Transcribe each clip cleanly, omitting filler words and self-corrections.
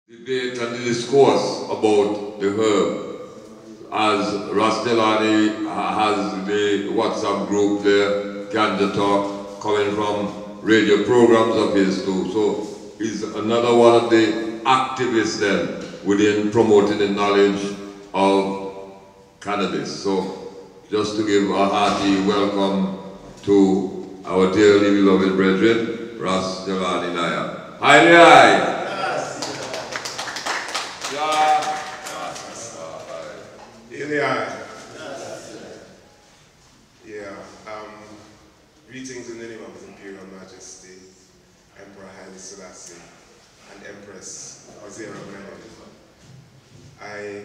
debate and the discourse about the herb, as Ras Jahlani has the WhatsApp group there, Ganja Talk, coming from radio programs of his too. So he's another one of the activists then within promoting the knowledge of cannabis. So just to give a hearty welcome to our dearly beloved brethren, Ras Jahlani Niaah. Highly high! Greetings in the name of His Imperial Majesty, Emperor Haile Selassie, and Empress Ozera Mene. I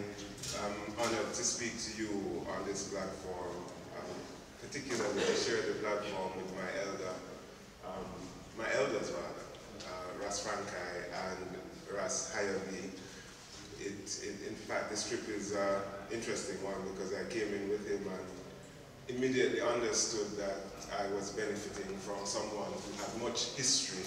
am honored to speak to you on this platform, particularly to share the platform with my elders, Ras Frankai and Ras Jahlani. In fact, this trip is an interesting one because I came in with him and immediately understood that I was benefiting from someone who had much history,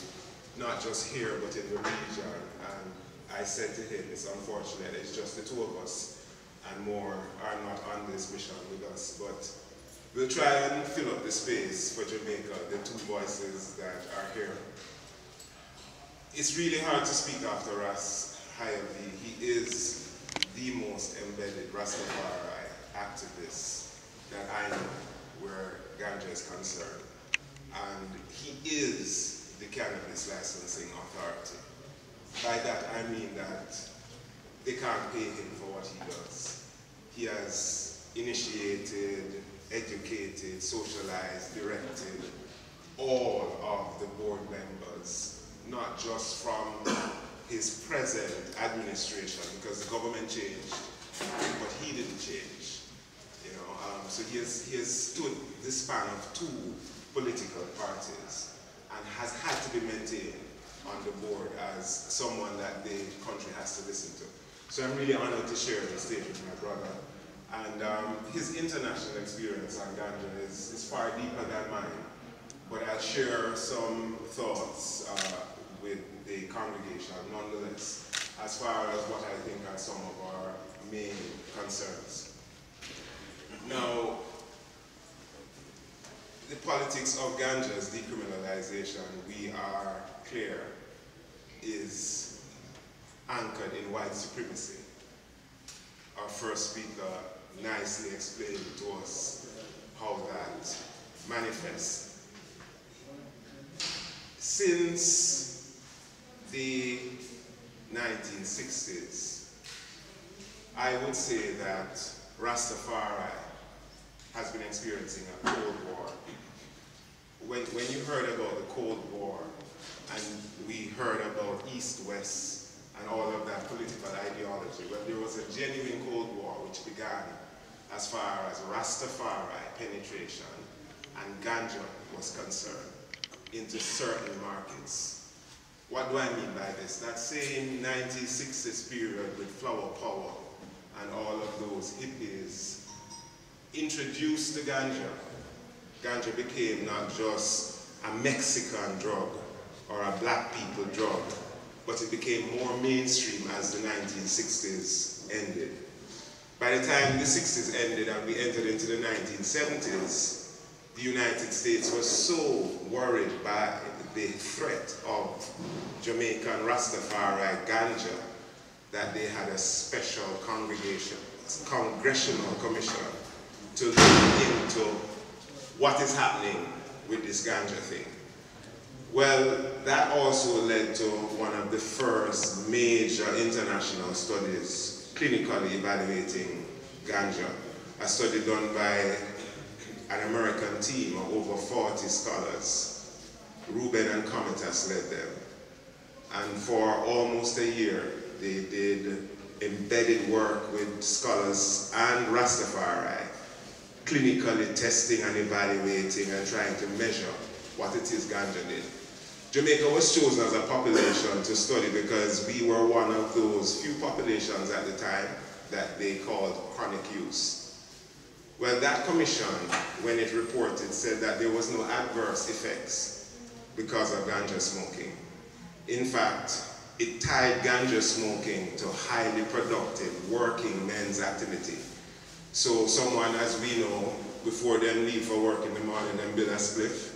not just here but in the region. And I said to him, it's unfortunate, it's just the two of us and more are not on this mission with us. But we'll try and fill up the space for Jamaica, the two voices that are here. It's really hard to speak after Ras Jahlani. He is the most embedded Rastafari activist that I know where ganja is concerned. And he is the cannabis licensing authority. By that I mean that they can't pay him for what he does. He has initiated, educated, socialized, directed all of the board members, not just from his present administration, because the government changed, but he didn't change. So he has stood the span of two political parties and has had to be maintained on the board as someone that the country has to listen to. So I'm really honored to share the stage with my brother. And his international experience on ganja is far deeper than mine, but I'll share some thoughts with the congregation nonetheless, as far as what I think are some of our main concerns. Now, the politics of ganja's decriminalization, we are clear, is anchored in white supremacy. Our first speaker nicely explained to us how that manifests. Since the 1960s, I would say that Rastafari has been experiencing a Cold War. When you heard about the Cold War and we heard about East-West and all of that political ideology, well, there was a genuine Cold War which began as far as Rastafari penetration and ganja was concerned into certain markets. What do I mean by this? That same 1960s period with flower power and all of those hippies introduced the ganja. Ganja became not just a Mexican drug or a black people drug, but it became more mainstream as the 1960s ended. By the time the 60s ended and we entered into the 1970s, the United States was so worried by the threat of Jamaican Rastafari ganja that they had a special congressional commission to look into what is happening with this ganja thing. Well, that also led to one of the first major international studies clinically evaluating ganja, a study done by an American team of over 40 scholars. Ruben and Comitas led them. And for almost a year, they did embedded work with scholars and Rastafari, clinically testing and evaluating and trying to measure what it is ganja did. Jamaica was chosen as a population to study because we were one of those few populations at the time that they called chronic use. Well, that commission, when it reported, said that there was no adverse effects because of ganja smoking. In fact, it tied ganja smoking to highly productive working men's activity. So someone, as we know, before them leave for work in the morning, them build a spliff.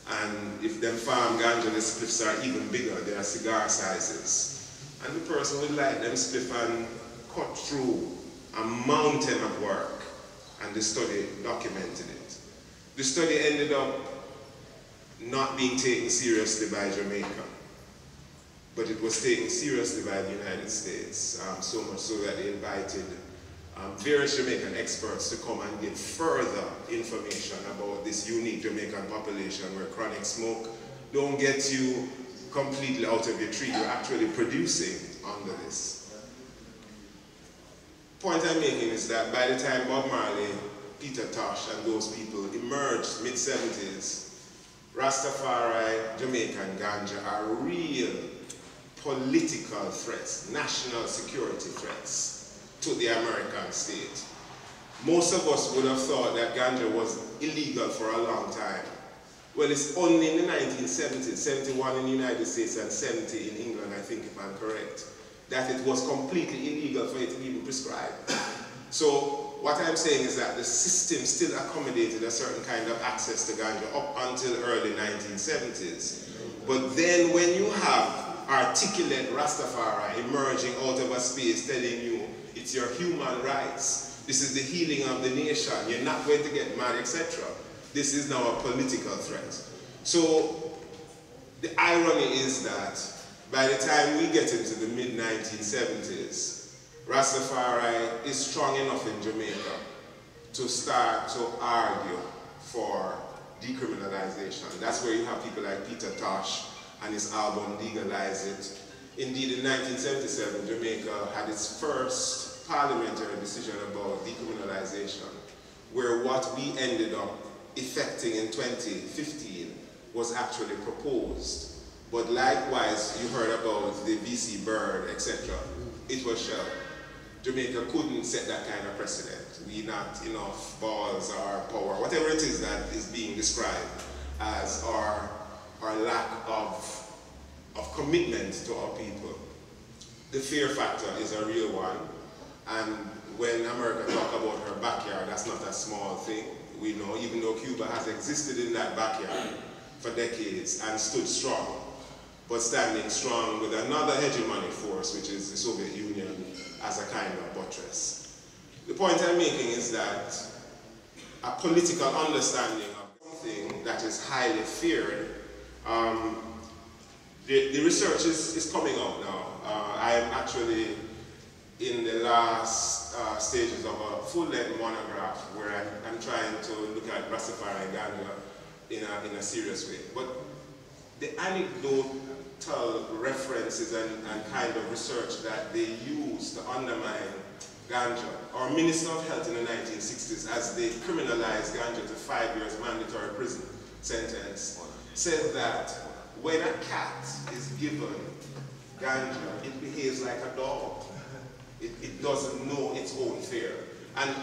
And if them farm ganja, the spliffs are even bigger. They are cigar sizes. And the person would light them spliff and cut through a mountain of work. And the study documented it. The study ended up not being taken seriously by Jamaica, but it was taken seriously by the United States, so much so that they invited various Jamaican experts to come and give further information about this unique Jamaican population where chronic smoke don't get you completely out of your tree, you're actually producing under this. Point I'm making is that by the time Bob Marley, Peter Tosh and those people emerged mid-70s, Rastafari, Jamaican ganja are real political threats, national security threats to the American state. Most of us would have thought that ganja was illegal for a long time. Well, it's only in the 1970s, 71 in the United States and 70 in England, I think if I'm correct, that it was completely illegal for it to be even prescribed. So what I'm saying is that the system still accommodated a certain kind of access to ganja up until early 1970s. But then when you have articulate Rastafari emerging out of a space telling you it's your human rights, this is the healing of the nation, you're not going to get mad, etc. This is now a political threat. So the irony is that by the time we get into the mid-1970s, Rastafari is strong enough in Jamaica to start to argue for decriminalization. That's where you have people like Peter Tosh and his album Legalize It. Indeed, in 1977, Jamaica had its first parliamentary decision about decriminalization, where what we ended up effecting in 2015 was actually proposed. But likewise, you heard about the VC Bird, etc. It was shelved. Jamaica couldn't set that kind of precedent. We not enough balls or power, whatever it is that is being described as our lack of commitment to our people. The fear factor is a real one, and when America talk about her backyard, that's not a small thing. We know, even though Cuba has existed in that backyard for decades and stood strong, but standing strong with another hegemony force, which is the Soviet Union, as a kind of buttress. The point I'm making is that a political understanding of something that is highly feared, the research is coming out now. I am actually in the last stages of a full-length monograph where I'm trying to look at Rastafari and ganja in a serious way. But the anecdotal references and kind of research that they use to undermine ganja, our Minister of Health in the 1960s, as they criminalized ganja to 5 years mandatory prison sentence, said that when a cat is given ganja, it behaves like a dog. It doesn't know its own fear. And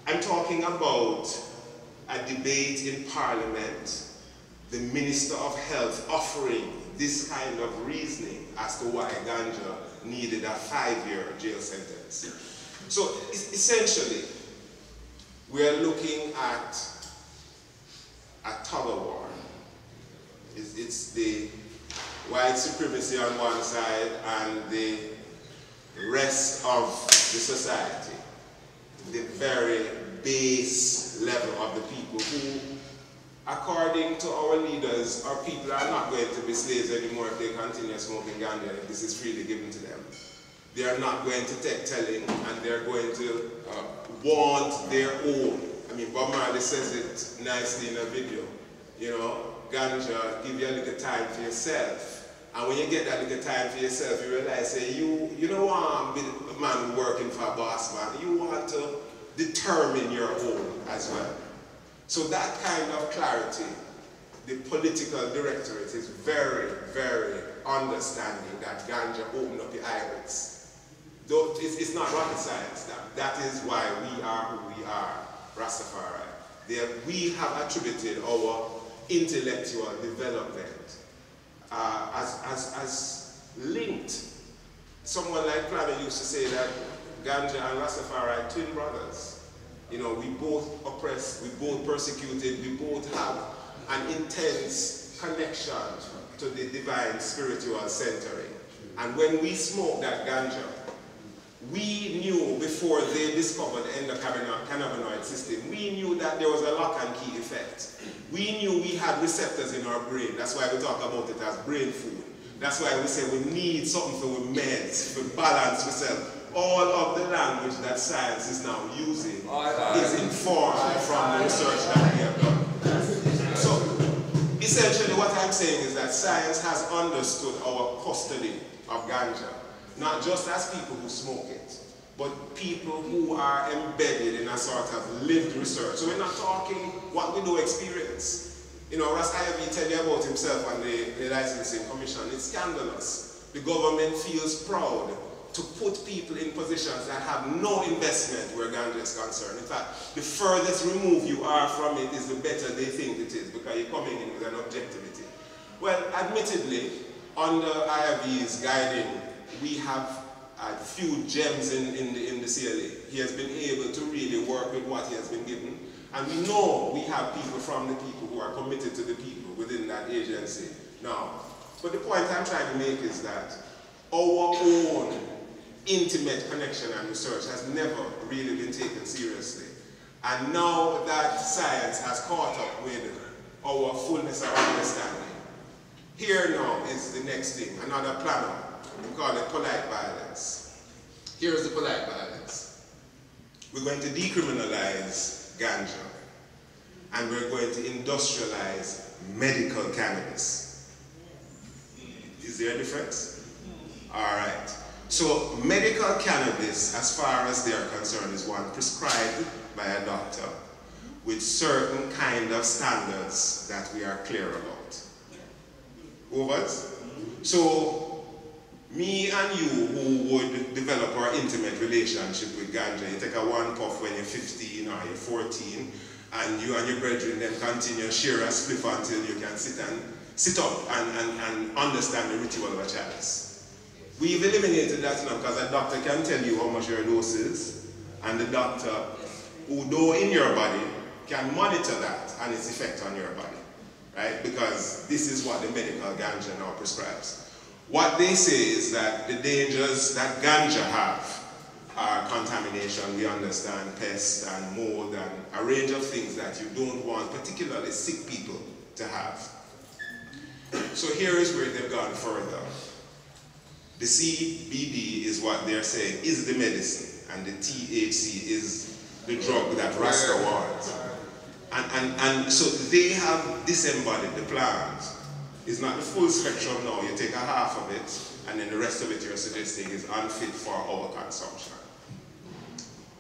I'm talking about a debate in Parliament, the Minister of Health offering this kind of reasoning as to why ganja needed a 5-year jail sentence. So essentially, we are looking at a tug-of-war. It's the white supremacy on one side and the rest of the society, the very base level of the people who, according to our leaders, our people are not going to be slaves anymore if they continue smoking ganja, if this is freely given to them. They are not going to take telling, and they're going to want their own. I mean, Bob Marley says it nicely in a video. You know, ganja, give you a little time for yourself. And when you get that little time for yourself, you realize, say, you don't want to be a man working for a boss man. You want to determine your own as well. So that kind of clarity, the political directorate is very, very understanding that ganja opened up the iris. Though it's not rocket science. That is why we are who we are, Rastafari. We have attributed our intellectual development as linked. Someone like Planner used to say that Ganja and Rastafari are twin brothers. You know, we both oppressed, we both persecuted, we both have an intense connection to the divine spiritual centering. And when we smoke that ganja, we knew before they discovered the endocannabinoid system, we knew that there was a lock and key effect. We knew we had receptors in our brain. That's why we talk about it as brain food. That's why we say we need something for meds, for balance ourselves. All of the language that science is now using is informed from the research that we have done. So, essentially what I'm saying is that science has understood our custody of ganja, not just as people who smoke it, but people who are embedded in a sort of lived research. So we're not talking what we do experience. You know, Ras Jahlani tell you about himself and the licensing commission. It's scandalous. The government feels proud to put people in positions that have no investment where ganja is concerned. In fact, the furthest remove you are from it is the better they think it is, because you're coming in with an objectivity. Well, admittedly, under IRV's guiding, we have a few gems in the CLA. He has been able to really work with what he has been given. And we know we have people from the people who are committed to the people within that agency now. But the point I'm trying to make is that our own intimate connection and research has never really been taken seriously. And now that science has caught up with our fullness of understanding, here now is the next thing, another planner. We call it polite violence. Here is the polite violence. We're going to decriminalize ganja, and we're going to industrialize medical cannabis. Is there a difference? All right. So medical cannabis, as far as they're concerned, is one prescribed by a doctor with certain kind of standards that we are clear about. Overs? So me and you who would develop our intimate relationship with ganja, you take a one puff when you're 15 or you're 14, and you and your brethren then continue to share a spliff until you can sit up and understand the ritual of a chalice. We've eliminated that now because a doctor can tell you how much your dose is, and the doctor, who know in your body, can monitor that and its effect on your body, right? Because this is what the medical ganja now prescribes. What they say is that the dangers that ganja have are contamination, we understand, pests and mold and a range of things that you don't want particularly sick people to have. So here is where they've gone further. The CBD is what they're saying is the medicine, and the THC is the drug that Rasta wants. And so they have disembodied the plant. It's not the full spectrum now. You take a half of it, and then the rest of it you're suggesting is unfit for our consumption.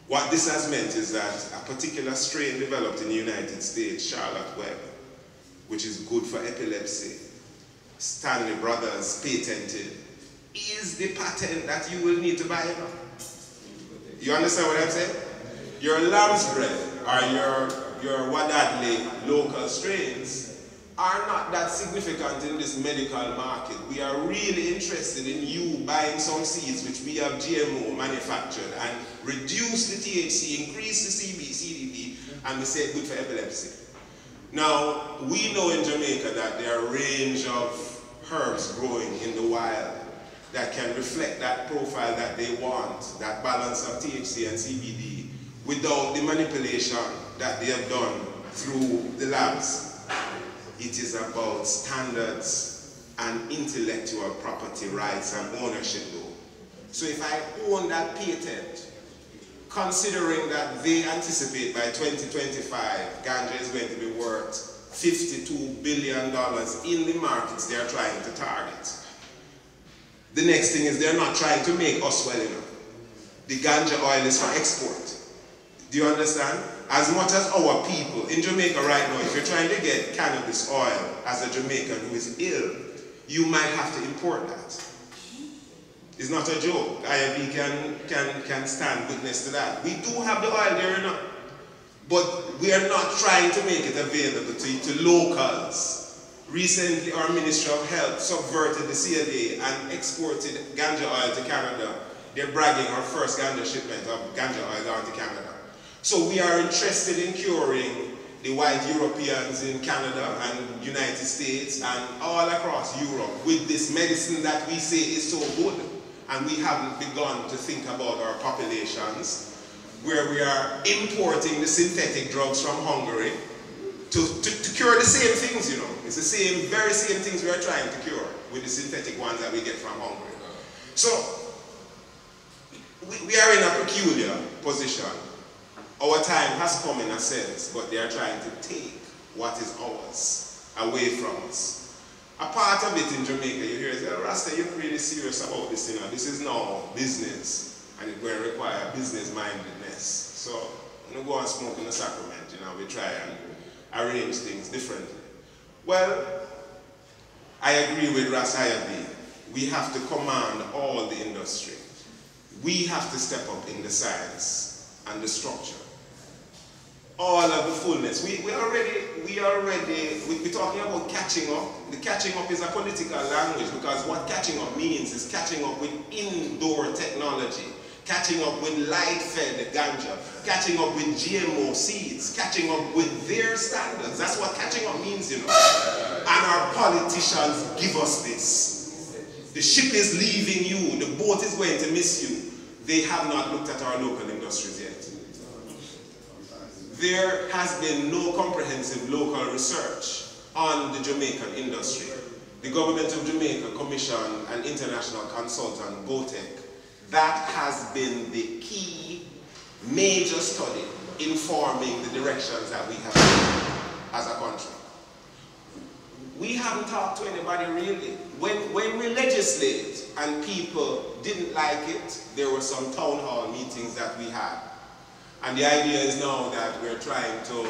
What this has meant is that a particular strain developed in the United States, Charlotte Web, which is good for epilepsy, Stanley Brothers patented, is the patent that you will need to buy now. You understand what I'm saying? Your lamb's bread or your Wadadley local strains are not that significant in this medical market. We are really interested in you buying some seeds which we have GMO manufactured and reduce the THC, increase the CBD, and we say good for epilepsy. Now, we know in Jamaica that there are a range of herbs growing in the wild that can reflect that profile that they want, that balance of THC and CBD, without the manipulation that they have done through the labs. It is about standards and intellectual property rights and ownership though. So if I own that patent, considering that they anticipate by 2025 ganja is going to be worth $52 billion in the markets they are trying to target. The next thing is they're not trying to make us well enough. The ganja oil is for export. Do you understand? As much as our people in Jamaica right now, if you're trying to get cannabis oil as a Jamaican who is ill, you might have to import that. It's not a joke. IFB can stand witness to that. We do have the oil there enough, but we are not trying to make it available to locals. Recently, our Ministry of Health subverted the CLA and exported ganja oil to Canada. They're bragging our first ganja shipment of ganja oil down to Canada. So we are interested in curing the white Europeans in Canada and United States and all across Europe with this medicine that we say is so good. And we haven't begun to think about our populations, where we are importing the synthetic drugs from Hungary to cure the same things, you know. It's the same, very same things we are trying to cure with the synthetic ones that we get from Hungary. So, we are in a peculiar position. Our time has come in a sense, but they are trying to take what is ours away from us. A part of it in Jamaica, you hear, say, Rasta, you're really serious about this, you know. This is now business, and it will require business-mindedness. So, I'm going to go and smoke in the sacrament, you know, we try and arrange things differently. Well, I agree with Ras Jahlani. We have to command all the industry. We have to step up in the science and the structure. All of the fullness. We're talking about catching up. The catching up is a political language, because what catching up means is catching up with indoor technology, catching up with light-fed ganja, catching up with GMO seeds, catching up with their standards. That's what catching up means, you know. And our politicians give us this. The ship is leaving you. The boat is going to miss you. They have not looked at our local industries yet. There has been no comprehensive local research on the Jamaican industry. The government of Jamaica commissioned an international consultant, BOTEC. That has been the key major study informing the directions that we have taken as a country. We haven't talked to anybody really. When we legislate and people didn't like it, there were some town hall meetings that we had. And the idea is now that we're trying to,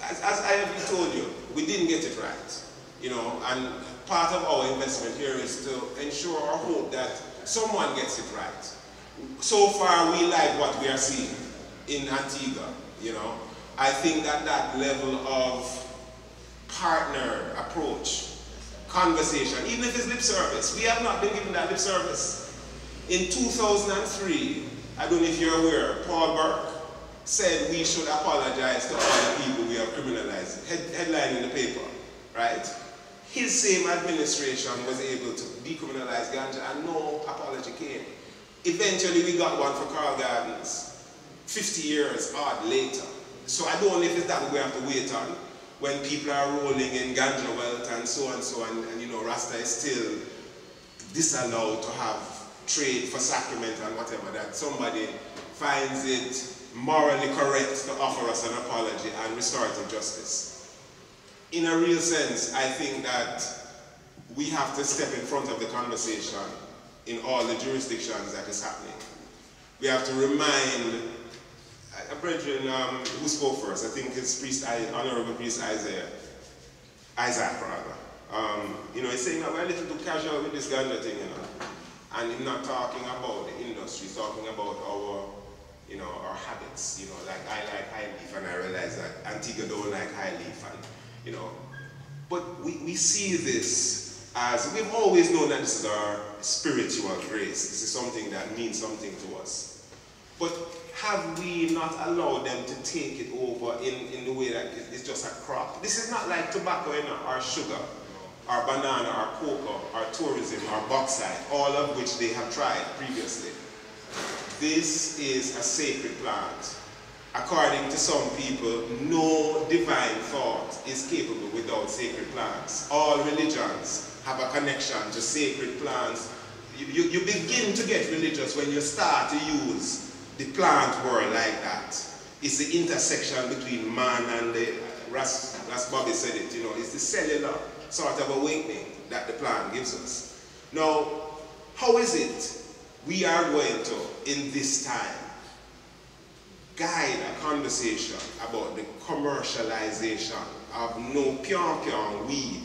as I have told you, we didn't get it right. You know, and part of our investment here is to ensure or hope that someone gets it right. So far, we like what we are seeing in Antigua, you know. I think that that level of partner approach, conversation, even if it's lip service, we have not been given that lip service. In 2003, I don't know if you're aware, Paul Burke said we should apologize to all the people we have criminalized. Headline in the paper, right? His same administration was able to decriminalize ganja and no apology came. Eventually we got one for Carl Gardens, 50 years odd later. So I don't know if it's that we have to wait on when people are rolling in ganja wealth and so and you know, Rasta is still disallowed to have trade for sacrament and whatever, that somebody finds it morally correct to offer us an apology and restorative justice. In a real sense, I think that we have to step in front of the conversation in all the jurisdictions that is happening. We have to remind a brethren who spoke first, I think it's Honorable Priest Isaac rather. You know, he's saying that we're a little too casual with this ganja thing, you know. And he's not talking about the industry, he's talking about our, you know, our habits. You know, like I like high leaf, and I realize that Antigua don't like high leaf, and you know. But we see this as, we've always known that this is our spiritual grace. This is something that means something to us. But have we not allowed them to take it over in the way that it's just a crop? This is not like tobacco, you know, or sugar, or banana, or cocoa, or tourism, or bauxite, all of which they have tried previously. This is a sacred plant. According to some people, no divine thought is capable without sacred plants. All religions have a connection to sacred plants. You begin to get religious when you start to use the plant world like that. It's the intersection between man and the, Ras Bobby said it, you know, it's the cellular sort of awakening that the plant gives us. Now, how is it we are going to, in this time, guide a conversation about the commercialization of no pion weed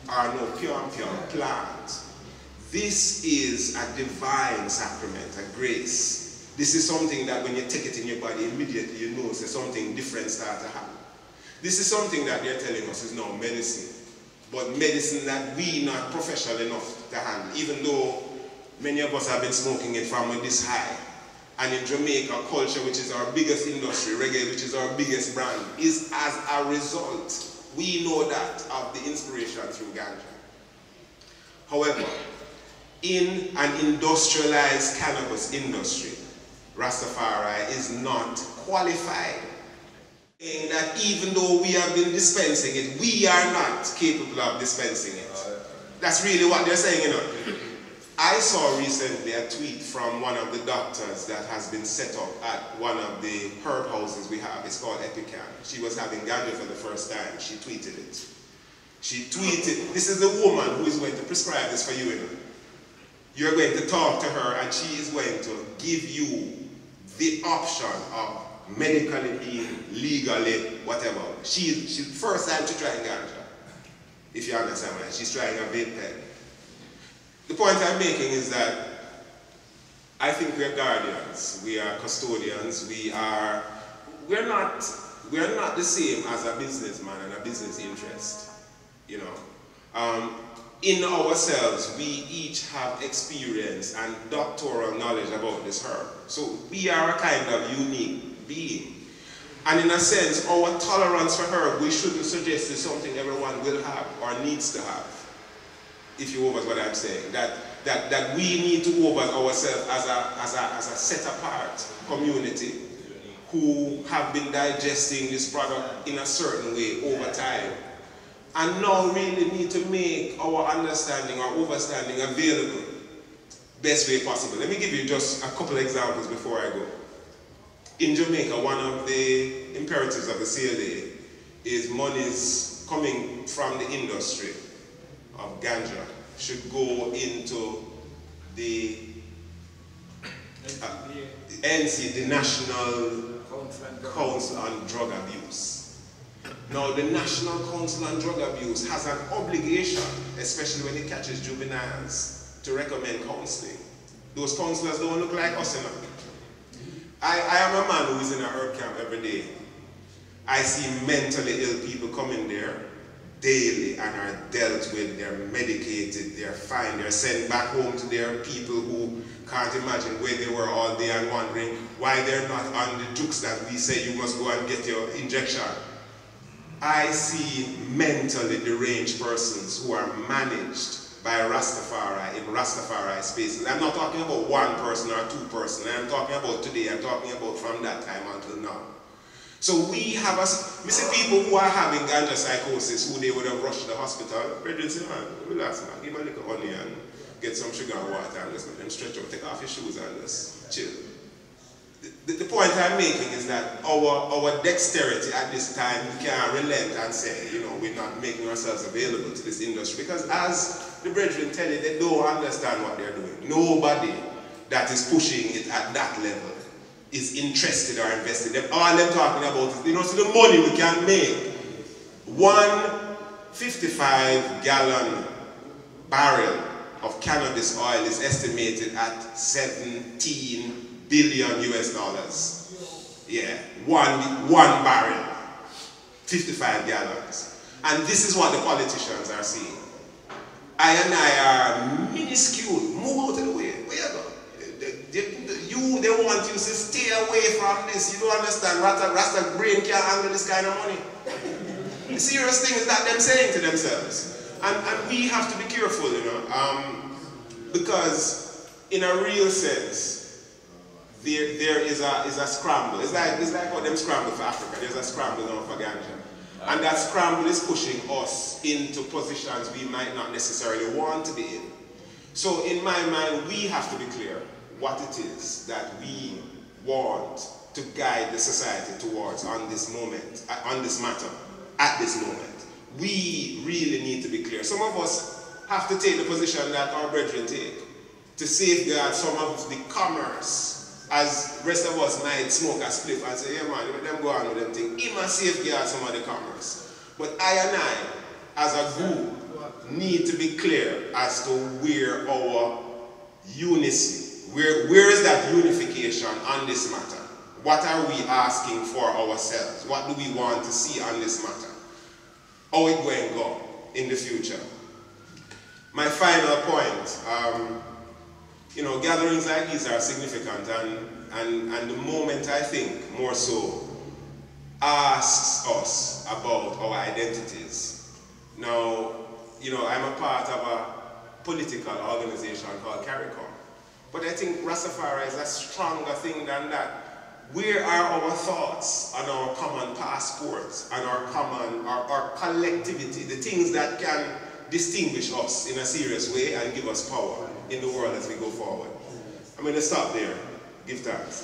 or no pion plant? This is a divine sacrament, a grace. This is something that when you take it in your body, immediately you know there's something different start to happen. This is something that they're telling us is now medicine. but medicine that we not professional enough to handle, even though many of us have been smoking it from this high. And in Jamaica, culture, which is our biggest industry, reggae, which is our biggest brand, is as a result, we know that, of the inspiration through ganja. However, in an industrialized cannabis industry, Rastafari is not qualified. Saying that even though we have been dispensing it, we are not capable of dispensing it. That's really what they're saying, you know. I saw recently a tweet from one of the doctors that has been set up at one of the herb houses we have. It's called Epican. She was having ganja for the first time. She tweeted it. She tweeted, this is the woman who is going to prescribe this for you, you know. You're going to talk to her and she is going to give you the option of medically being, legally, whatever. She's first time to try ganja, if you understand what she's trying a vape pen. The point I'm making is that I think we are guardians, we are custodians, we're not the same as a businessman and a business interest, you know. In ourselves, we each have experience and doctoral knowledge about this herb. So we are a kind of unique being. And in a sense, our tolerance for herb, we shouldn't suggest is something everyone will have or needs to have. If you overstand what I'm saying, that we need to overstand ourselves as a set apart community who have been digesting this product in a certain way over time, and now really need to make our understanding or overstanding available best way possible. Let me give you just a couple examples before I go. In Jamaica, one of the imperatives of the CLA is monies coming from the industry of ganja should go into the NC, the National Council on Drug Abuse. Now, the National Council on Drug Abuse has an obligation, especially when it catches juveniles, to recommend counseling. Those counselors don't look like us enough. I am a man who is in a herb camp every day. I see mentally ill people coming there daily and are dealt with, they're medicated, they're fine, they're sent back home to their people who can't imagine where they were all day and wondering why they're not on the jukes that we say you must go and get your injection. I see mentally deranged persons who are managed by Rastafari in Rastafari spaces. I'm not talking about one person or two persons. I'm talking about today. I'm talking about from that time until now. So we have see people who are having ganja psychosis who they would have rushed to the hospital. Brethren say, man, relax, man, give a little honey and get some sugar and water and just let them stretch out, take off your shoes and just chill. The point I'm making is that our dexterity at this time, we can't relent and say, you know, we're not making ourselves available to this industry, because as the brethren tell you, they don't understand what they're doing. Nobody that is pushing it at that level is interested or invested. All they're talking about is, you know, so the money we can make. 1 55-gallon barrel of cannabis oil is estimated at 17 billion US dollars. Yeah, one barrel, 55 gallons. And this is what the politicians are seeing. I and I are minuscule. Move out of the way. Where you go? They want you to stay away from this. You don't understand. Rasta brain can't handle this kind of money. The serious thing is that them saying to themselves. And we have to be careful, you know, because in a real sense, there is a scramble. It's like what them scramble for Africa. There's a scramble now for ganja. And that scramble is pushing us into positions we might not necessarily want to be in. So in my mind, we have to be clear what it is that we want to guide the society towards on this moment, on this matter, at this moment. We really need to be clear. Some of us have to take the position that our brethren take to safeguard some of the commerce, as the rest of us might smoke a spliff and say, yeah man, let them go on with them things. He must safeguard some of the commerce. But I and I, as a group, need to be clear as to where our unity, where is that unification on this matter? What are we asking for ourselves? What do we want to see on this matter? How it going to go? in the future. My final point, you know, gatherings like these are significant, and the moment, I think, more so, asks us about our identities. Now, you know, I'm a part of a political organization called CARICOM, but I think Rastafari is a stronger thing than that. Where are our thoughts and our common passports and our collectivity, the things that can distinguish us in a serious way and give us power in the world as we go forward? I'm going to stop there. Give thanks.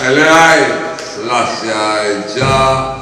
Haile Selassie Jah.